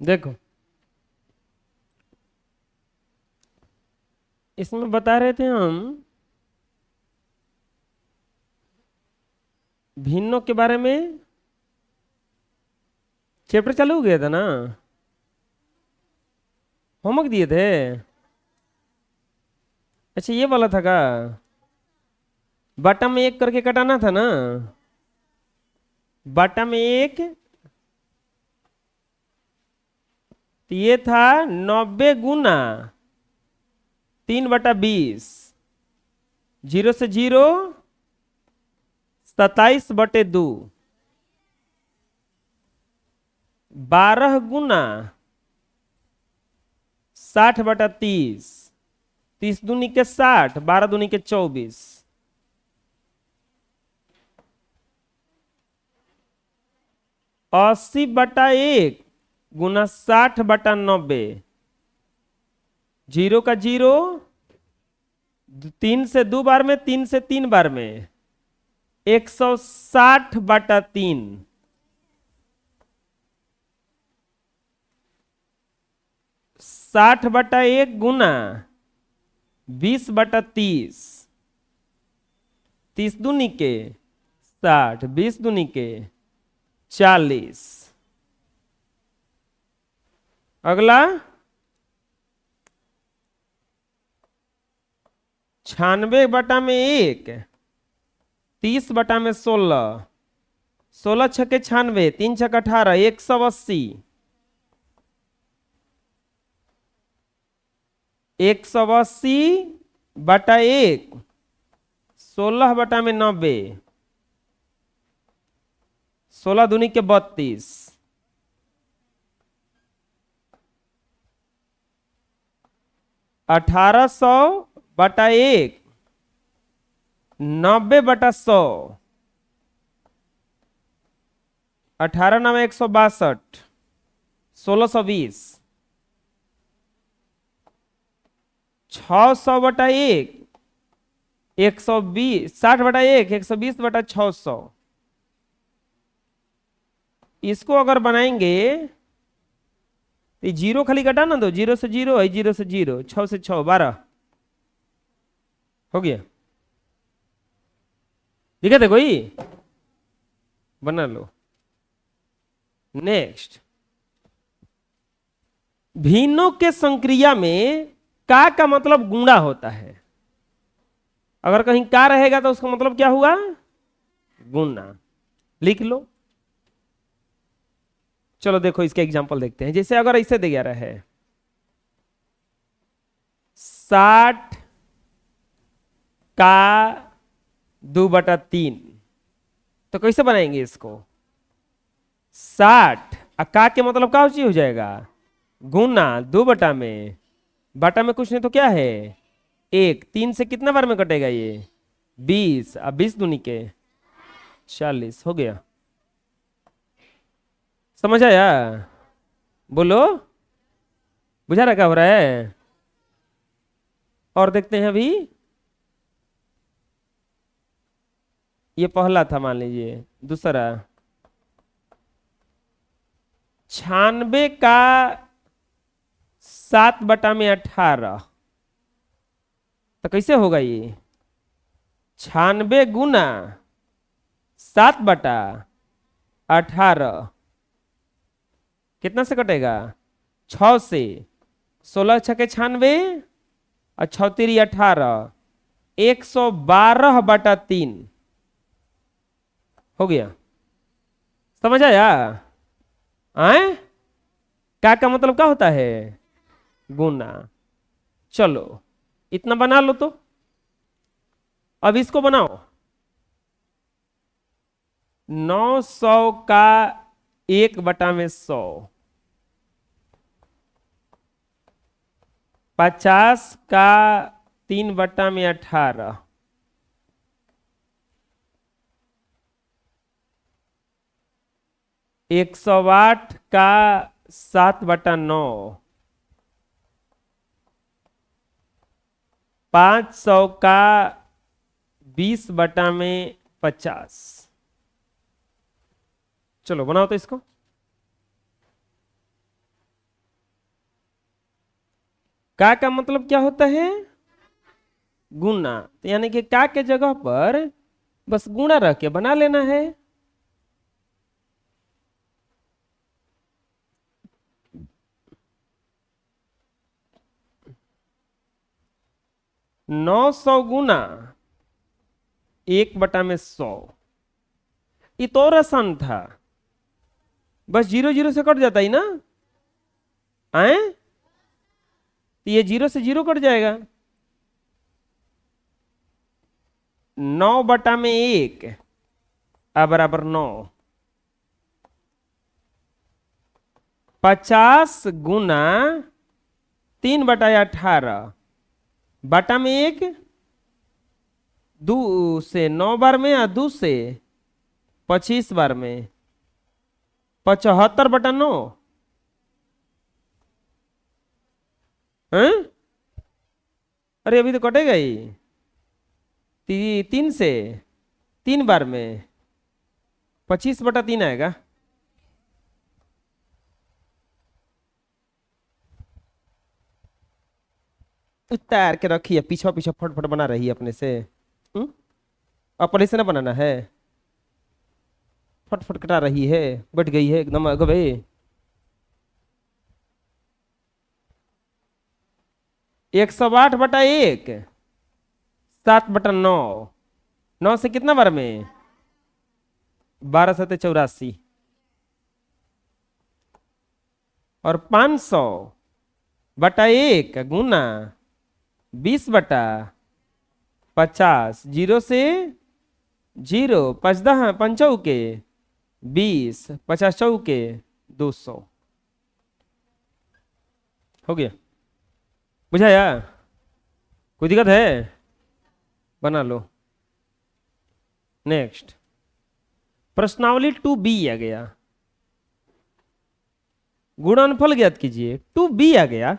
देखो इसमें बता रहे थे हम भिन्नों के बारे में। चैप्टर चालू हो गया था ना, होमवर्क दिए थे। अच्छा ये वाला था का, बटा में एक करके कटाना था ना। बटा में एक, तो ये था 90 × 3/20, 0 से 0 27/2, 12 × 60/30, 30 दूनी के 60, 12 दूनी के 24, 80/1 × 60/90, 0 का 0, 3 से 2 बार में, 3 से 3 बार में, 160/3, 60/1 × 20/30, 30 दूनी के 60, 20 दूनी के 40। अगला 96/1, 30/16, 16 छके 96, 3 छक 18, 180, 180/1, 16/90, 16 दूनी के 32, 1800/1, 90/100, 18 9 162, 1620, 600/1, 120, 60/1, 120/600। इसको अगर बनाएंगे तो जीरो खाली घटा ना दो, 0 से 0 है, 0 से 0, 6 से 6, 12 हो गया। दिखा थे कोई, बना लो। नेक्स्ट, भिन्नों के संक्रिया में का मतलब गुणा होता है। अगर कहीं का रहेगा तो उसका मतलब क्या हुआ, गुणा। लिख लो। चलो देखो इसके एग्जांपल देखते हैं। जैसे अगर ऐसे दिया रहा है 60 का 2/3, तो कैसे बनाएंगे इसको। 60 का के मतलब क्या चीज हो जाएगा, गुना, 2 बटा में कुछ नहीं तो क्या है, 1, 3 से कितना बार में कटेगा ये, 20, अब 20 दूनी के 40 हो गया। समझ आया, बोलो, बुझा रहा क्या हो रहा है। और देखते हैं अभी, ये पहला था, मान लीजिए दूसरा 96 का 7/18, तो कैसे होगा ये, 96 गुना 7/18, कितना से कटेगा, 6 से, 16 छके 96 और 6 3 18, 112/3 हो गया। समझ आया, आए का मतलब क्या होता है, गुना। चलो इतना बना लो। तो अब इसको बनाओ, 900 का 1/100, 50 का 3/18, 108 का 7/9, 500 का 20/50। चलो बनाओ तो इसको। का मतलब क्या होता है? गुना। तो यानी कि का के जगह पर बस गुणा रख के बना लेना है। नौ सौ गुना 1/100। ये तो और आसान था, बस जीरो जीरो से कट जाता ही ना। आए, तो ये जीरो से जीरो कट जाएगा। 9/1 बराबर 9। 50 × 3/18 बटा में 1, 2 से 9 बार में या 2 से 25 बार में 75/9 हैं? अरे अभी तो कटेगा ही। 3 से 3 बार में 25/3 आएगा। उतार के रखिए, पीछा पीछा फटफट बना रही है अपने से। हम्म? अपने से ना बनाना है, फटफट कटा रही है, बैठ गई है एकदम गए। 108/1 7/9। 9 से कितना बार में? 12 × 7 = 84। और 500/1 गुना 20/50। जीरो से जीरो, 5×10 = 20, 50 × 200 हो गया। बुझाया? कोई दिक्कत है? बना लो। नेक्स्ट प्रश्नावली 2B आ गया। गुणनफल ज्ञात कीजिए। 2B आ गया,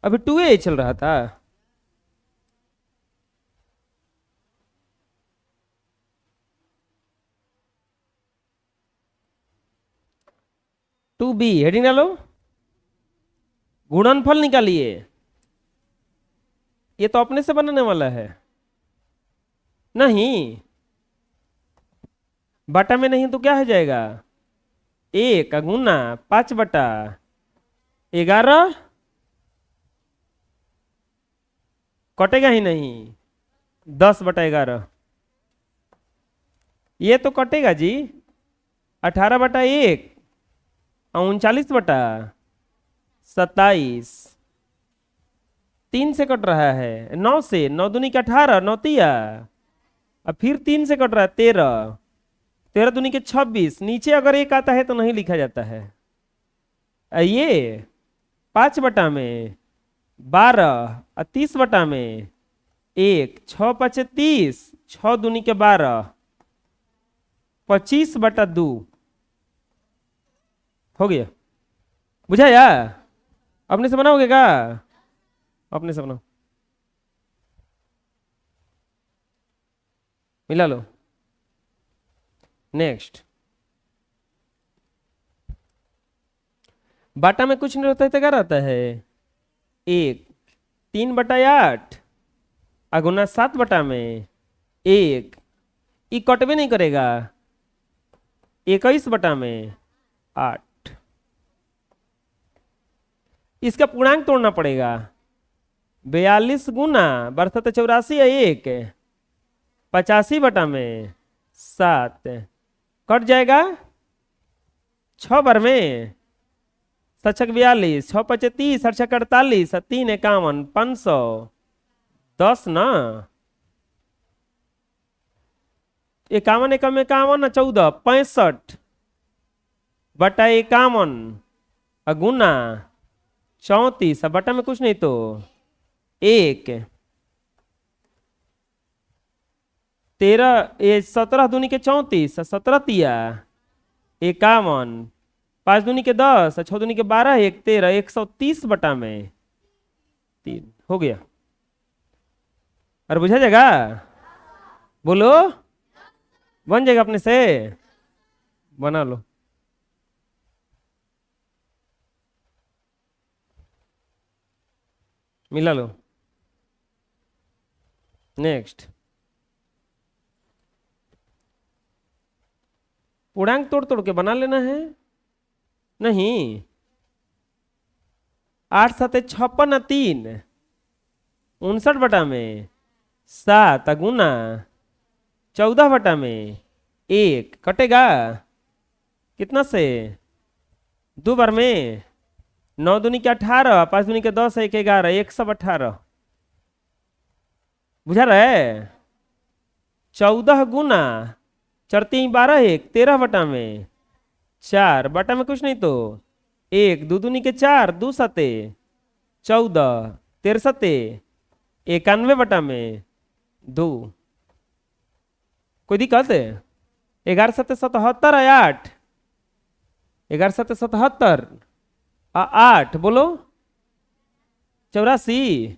अभी 2A चल रहा था। टू बी हेडिंग डालो, गुणनफल निकालिए। ये तो अपने से बनाने वाला है। नहीं, बटा में नहीं तो क्या हो जाएगा? 1 गुना 5/11 कटेगा ही नहीं। 10/11 ये तो कटेगा जी। 18/1 और 39/27। 3 से कट रहा है। 9 से, 9 दूनी के 18, 9 तिया। अब फिर 3 से कट रहा है 13, 13 दूनी के 26। नीचे अगर एक आता है तो नहीं लिखा जाता है। ये 5/12 और 30/1, 6×5 = 30, 6 दूनी के 12, 25/2 हो गया। बुझाया? अपने से बनाओगे क्या? अपने से बनाओ, मिला लो। नेक्स्ट बाटा में कुछ नहीं रहता है तो क्या रहता है? 1 3/8 अगुना 7 में 1। ई कटवे नहीं करेगा। 21/8। इसका पूर्णांक तोड़ना पड़ेगा। 42 गुना 12×84 है 1, 85/7 कट जाएगा 6 बार में। 7×42, 6×5 = 30, 8×4 = 48, 3×51 = 510 ना। 51 एकम 51 14, 65/51 गुना 34। अब बटा में कुछ नहीं तो 1, 13 ये 17 दूनी के 34, 17 तिया 51, 5 दूनी के 10, 6 दूनी के 12, 1 13, 130/3 हो गया। अरे बुझा जाएगा? बोलो, बन जाएगा अपने से। बना लो। मिला लो। नेक्स्ट, पूर्णांक तोड़ तोड़ के बना लेना है। नहीं, 8 7 56 3, 59 बटा में 7 गुना 14 बटा में 1 कटेगा कितना से? 2 बार में 9 दूनी के 18, 5 दूनी के 10, 1 11, 118। बुझा रहे? 14 गुना 4 3 12, 1 13 बटा में 4 बटा में कुछ नहीं तो 1, 2 दूनी के 4, 2 सते 14, 13 सते 91 बटा में 2। कोई दिक्कत है? 11 सते 77 है 8, 11 सते 77 8 बोलो 84,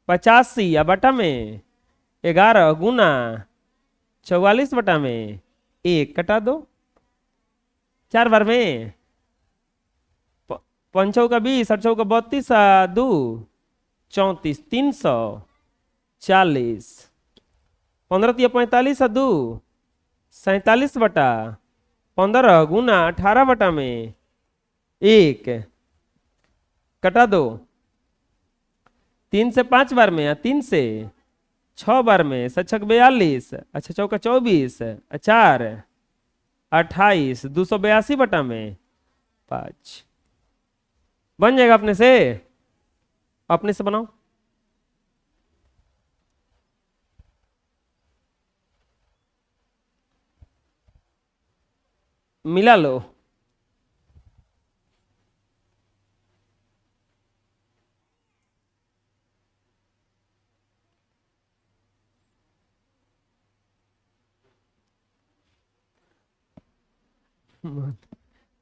85 या बटा में 11 गुना 44 बटा में 1 कटा दो 4 बार में 5 का 20, 8 का 32, 2 34, 340, 15 तिया 45, 2 47 बटा 15 गुना 18 बटा में 1 कटा दो 3 से 5 बार में या 3 से 6 बार में 7 42, अच्छा 4 24, 4 28, 282 बटा में 5 बन जाएगा अपने से। अपने से बनाओ। मिला लो।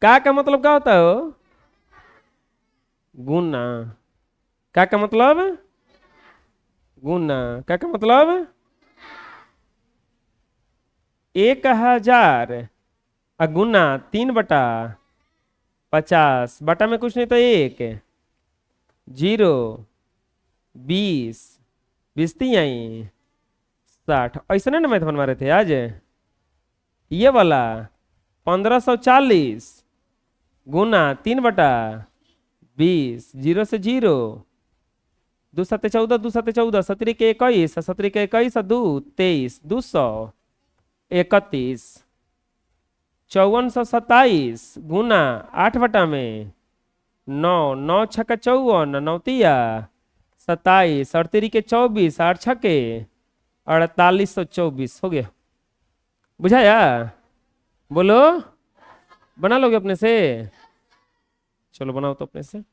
का मतलब क्या होता है? गुना। का मतलब? गुना। का मतलब? 1000 गुना 3 बटा 50 बटा में कुछ नहीं तो 1 0 20 20 आई 60। ऐसा नहीं ना मैथ बनवा रहे थे आज? ये वाला 1540 गुना 3 बटा 20, 0 से 0, 2 7 14, 2 7 14, 17 के 21, 17 के 21, 2 23, 231, 5427 गुना 8 बटा में 9, 9 छक्का 54, 9 तिया 27, 38 के 24, 8 छक्के 4824 हो गया। बुझाया? बोलो, बना लोगे अपने से? चलो बनाओ तो अपने से।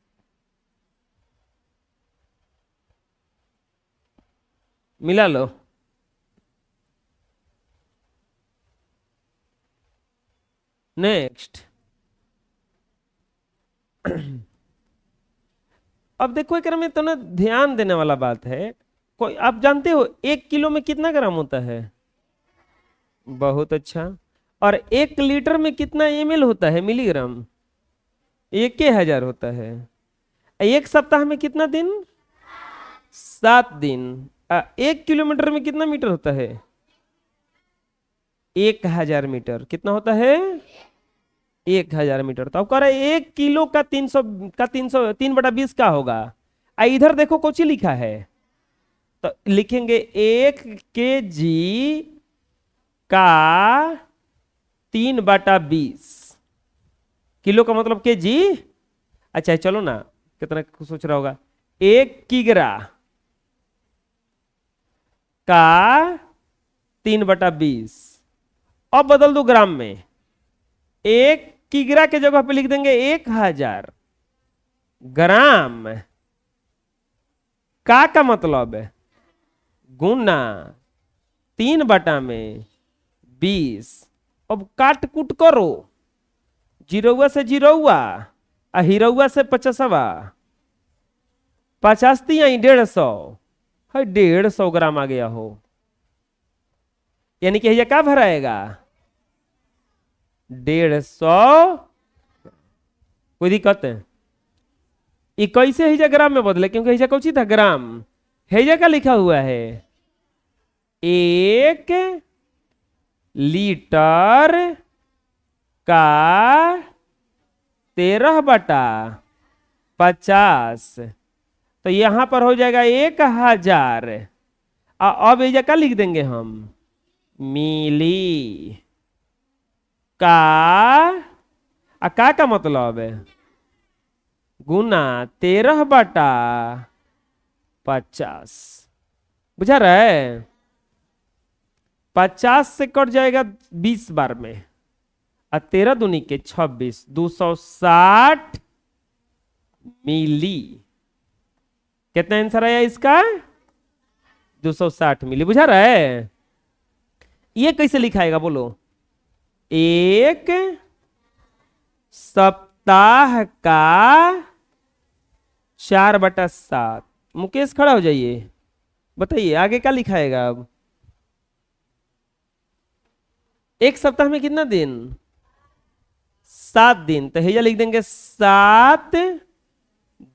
मिला लो। नेक्स्ट, अब देखो एक में तो ना ध्यान देने वाला बात है। कोई आप जानते हो 1 किलो में कितना ग्राम होता है? बहुत अच्छा। और 1 लीटर में कितना ml होता है? मिलीग्राम। 1000 होता है। 1 सप्ताह में कितना दिन? 7 दिन। 1 किलोमीटर में कितना मीटर होता है? 1000 मीटर। कितना होता है? 1000 मीटर। तो अब कह रहे 1 किलो का 300 का 300 3/20 का होगा। इधर देखो कुछ लिखा है तो लिखेंगे 1 kg का 3/20। किलो का मतलब केजी। अच्छा चलो ना, कितना सोच रहा होगा? 1 किग्रा का 3/20। अब बदल दो ग्राम में। 1 किग्रा के जगह पे लिख देंगे 1000 ग्राम। का मतलब है गुना 3/20। अब काट कुट करो, जीरोवा से जीरोवा आ हीरोवा से 50, 50 तिया 150 है। 150 ग्राम आ गया हो, यानी कि ये क्या भराएगा? 150। कोई दिक्कत है? ये कैसे हैजा ग्राम में बदले, क्योंकि हैजा कौन सी था, ग्राम। हैजा का लिखा हुआ है 1 लीटर का 13/50, तो यहां पर हो जाएगा 1000। अब ये क्या लिख देंगे हम, मिली का मतलब है गुना 13/50। बुझा रहा है, 50 से कट जाएगा 20 बार में, और 13 दूनी के 26, 260 मिली। कितना आंसर आया इसका, 260 मिली। बुझा रहा है, ये कैसे लिखाएगा बोलो, 1 सप्ताह का 4/7। मुकेश खड़ा हो जाइए, बताइए आगे क्या लिखाएगा। अब एक सप्ताह में कितना दिन, 7 दिन, तो हैजा लिख देंगे 7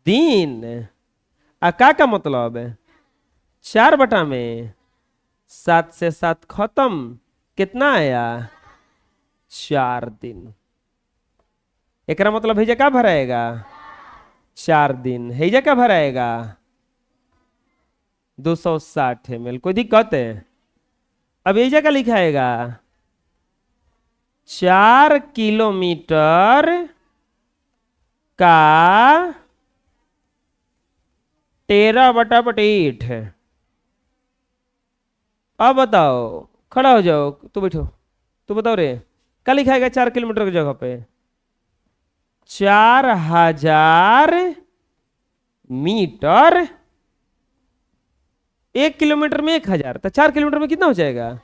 दिन। का मतलब है 4 में 7 से 7 खत्म, कितना आया 4 दिन। एक मतलब हैजा क्या भराएगा 4 दिन, हैजा क्या भराएगा 260 ml। कोई दिक्कत है, अब हैजा क्या लिखाएगा 4 किलोमीटर का 13/8 है। अब बताओ, खड़ा हो जाओ, तू बैठो, तू बताओ रे, क्या लिखाएगा 4 किलोमीटर की जगह पे, 4000 मीटर। 1 किलोमीटर में 1000, तो 4 किलोमीटर में कितना हो जाएगा।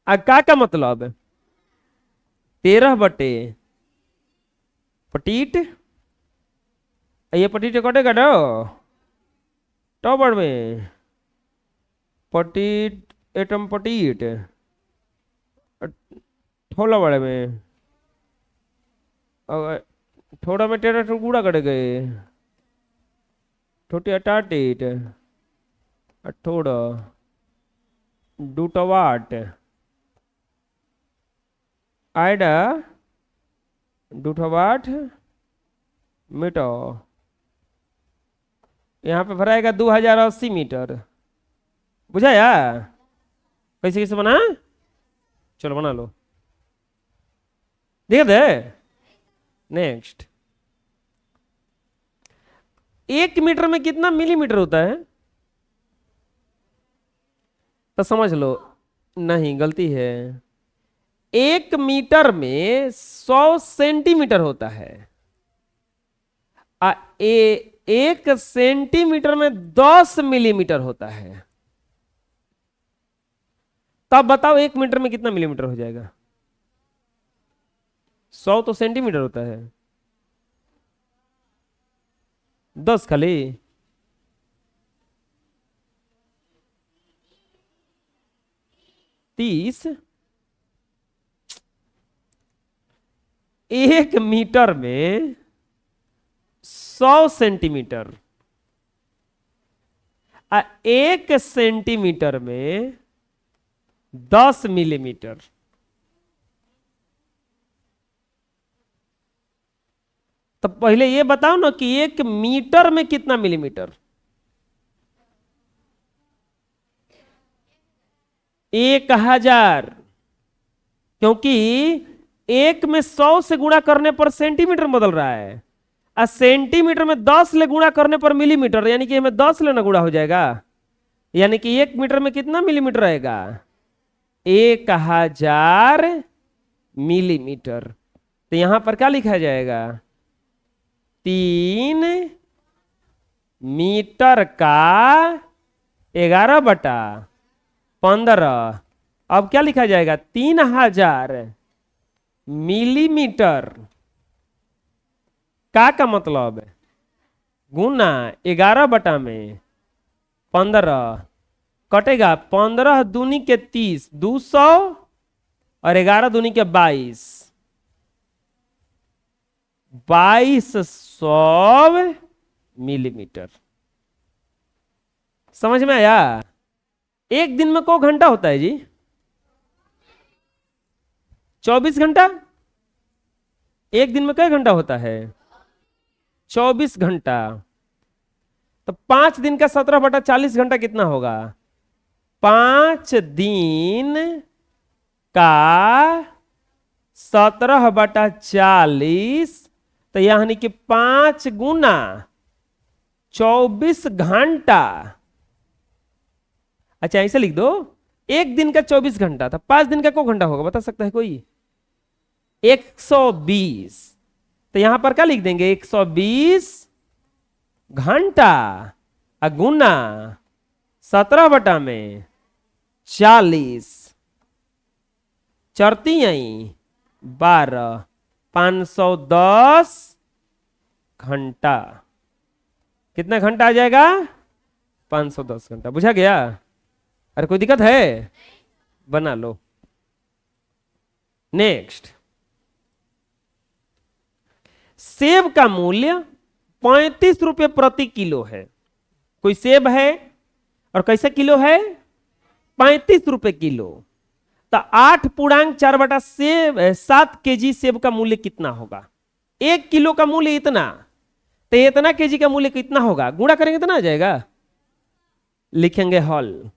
का मतलब 13/8, ये पटीट कटेगा ना टॉपर में, पटीट एटम पटीट ठोला बड़े में, थोड़ा में टेरा गुड़ा कट गए, छोटी अटाटीट थोड़ा 2 वाट आइडा 2 वाट मीटर। यहाँ पे भराएगा 2080 मीटर। बुझाया कैसे कैसे बना, चलो बना लो, देख दे। नेक्स्ट, 1 मीटर में कितना मिलीमीटर होता है, तो समझ लो, नहीं गलती है, 1 मीटर में 100 सेंटीमीटर होता है। 1 सेंटीमीटर में 10 मिलीमीटर होता है। तब बताओ 1 मीटर में कितना मिलीमीटर हो जाएगा, 100 तो सेंटीमीटर होता है, 10 खाली, तीस। 1 मीटर में 100 सेंटीमीटर, 1 सेंटीमीटर में 10 मिलीमीटर। तो पहले ये बताओ ना कि 1 मीटर में कितना मिलीमीटर, 1000, क्योंकि 1 में 100 से गुणा करने पर सेंटीमीटर बदल रहा है, और सेंटीमीटर में 10 ले गुणा करने पर मिलीमीटर, यानी कि हमें 10 लेना गुणा हो जाएगा, यानी कि 1 मीटर में कितना मिलीमीटर रहेगा 1000 मिलीमीटर। तो यहां पर क्या लिखा जाएगा 3 मीटर का 11/15। अब क्या लिखा जाएगा 3000 मिलीमीटर। का मतलब गुना 11/15, कटेगा 15 दूनी के 30, 200, और 11 दूनी के 22, 2200 मिलीमीटर। समझ में आया? एक दिन में को घंटा होता है जी? 24 घंटा। एक दिन में कई घंटा होता है? 24 घंटा। तो 5 दिन का 17/40 घंटा कितना होगा? 5 दिन का 17/40, तो यानी कि 5 गुना 24 घंटा। अच्छा ऐसे लिख दो, एक दिन का 24 घंटा था, 5 दिन का को घंटा होगा बता सकता है कोई? 120। तो यहां पर क्या लिख देंगे? 120 घंटा गुना 17/40, चरती आई 12, 510 घंटा। कितना घंटा आ जाएगा? 510 घंटा। बुझा गया? अरे कोई दिक्कत है? बना लो। नेक्स्ट, सेब का मूल्य 35 रुपए प्रति किलो है। कोई सेब है और कैसे किलो है? 35 रुपए किलो। तो 8.4/7 केजी सेब का मूल्य कितना होगा? 1 किलो का मूल्य इतना, तो इतना केजी का मूल्य कितना होगा? गुणा करेंगे तो ना आ जाएगा? लिखेंगे हल।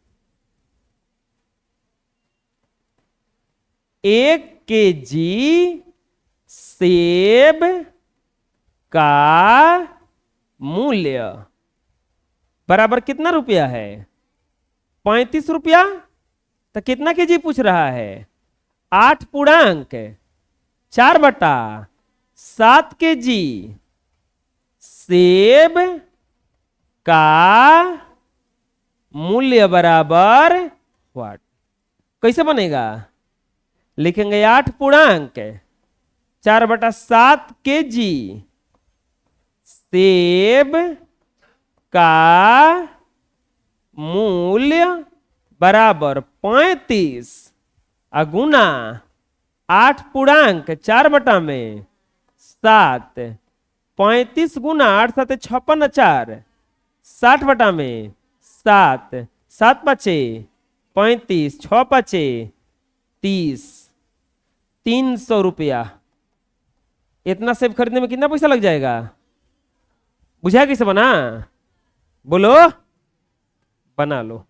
1 केजी सेब का मूल्य बराबर कितना रुपया है? 35 रुपया। तो कितना केजी पूछ रहा है? 8.4/7 केजी सेब का मूल्य बराबर व्हाट? कैसे बनेगा? लिखेंगे 8.4/7 केजी सेब का मूल्य बराबर 35 गुना 8.4/7। 35 गुना 8 7 56 4, 60/7, 7 5 35, 6 5 30, 300 रुपया। इतना सेब खरीदने में कितना पैसा लग जाएगा? बुझा कैसे बना? बोलो, बना लो।